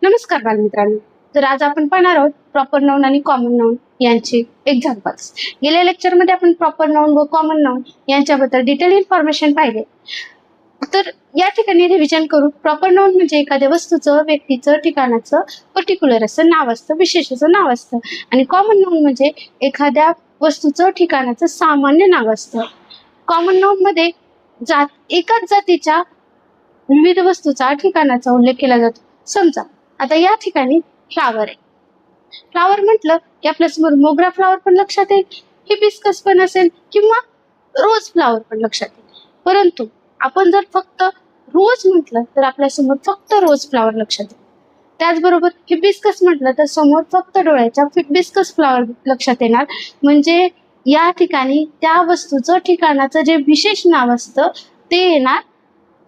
नमस्कार बालमित्रांनो. तर आज आपण पाहणार आहोत प्रॉपर नाउन आणि कॉमन नाउन यांचे एक्झाम्पल्स. गेल्या लेक्चरमध्ये आपण प्रॉपर नाउन व कॉमन नाउन यांच्याबद्दल डिटेल इन्फॉर्मेशन पाहिले. तर या ठिकाणी रिव्हिजन करू. प्रॉपर नाउन म्हणजे एखाद्या वस्तूचं, व्यक्तीचं, ठिकाणाचं पर्टिक्युलर असं नाव असतं, विशेष असं नाव असतं. आणि कॉमन नाउन म्हणजे एखाद्या वस्तूचं, ठिकाणाचं सामान्य नाव असतं. कॉमन नाउन मध्ये एकाच जातीच्या विविध वस्तूचा, ठिकाणाचा उल्लेख केला जातो. समजा आता या ठिकाणी फ्लावर आहे. फ्लावर म्हटलं की आपल्यासमोर मोगरा फ्लावर पण लक्षात येईल, हिबिस्कस पण असेल किंवा रोज फ्लावर पण लक्षात येईल. परंतु आपण जर फक्त रोज म्हटलं तर आपल्यासमोर फक्त रोज फ्लावर लक्षात येईल. त्याचबरोबर हिबिस्कस म्हटलं तर समोर फक्त डोळ्याच्या हिबिस्कस फ्लावर लक्षात येणार. म्हणजे या ठिकाणी त्या वस्तूचं, ठिकाणाचं जे विशेष नाव असतं ते येणार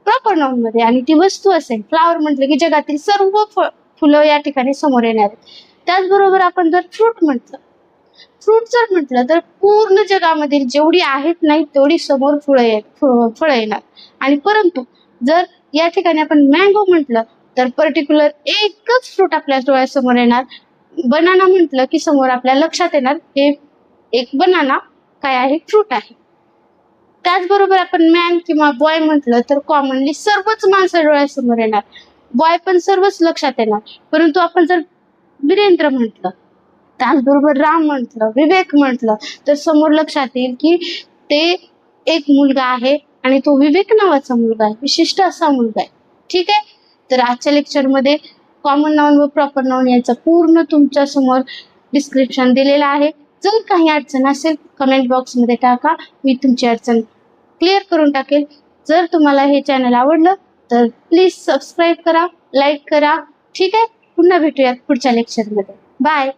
प्रॉपर नाउन मध्ये. आणि ती वस्तू असेल, फ्लावर म्हटलं की जगातील सर्व फुलं या ठिकाणी समोर येणार आहेत. त्याचबरोबर आपण जर फ्रूट म्हटलं तर पूर्ण जगामधील जेवढी आहेत नाही तेवढी समोर फळं येणार. आणि परंतु जर या ठिकाणी आपण मँगो म्हटलं तर पर्टिक्युलर एकच फ्रूट आपल्या डोळ्यासमोर येणार. बनाना म्हटलं की समोर आपल्या लक्षात येणार हे एक बनाना काय आहे, फ्रूट आहे. त्याचबरोबर आपण मॅन किंवा बॉय म्हटलं तर कॉमनली सर्वच माणसं डोळ्यासमोर येणार. बॉय पण सर्वच लक्षात येणार. परंतु आपण जर वीरेंद्र म्हटलं, त्याचबरोबर राम म्हटलं, विवेक म्हटलं तर समोर लक्षात येईल की ते एक मुलगा आहे आणि तो विवेक नावाचा मुलगा आहे, विशिष्ट असा मुलगा आहे. ठीक आहे. तर आजच्या लेक्चरमध्ये कॉमन नाउन व प्रॉपर नाउन यांचं पूर्ण तुमच्या समोर डिस्क्रिप्शन दिलेलं आहे. जर काही अडचण असेल कमेंट बॉक्समध्ये टाका, मी तुमची अडचण क्लिअर करून टाकेल. जर तुम्हाला हे चॅनल आवडलं तर प्लीज सबस्क्राईब करा, लाईक करा. ठीक आहे. पुन्हा भेटूयात पुढच्या लेक्चरमध्ये. बाय.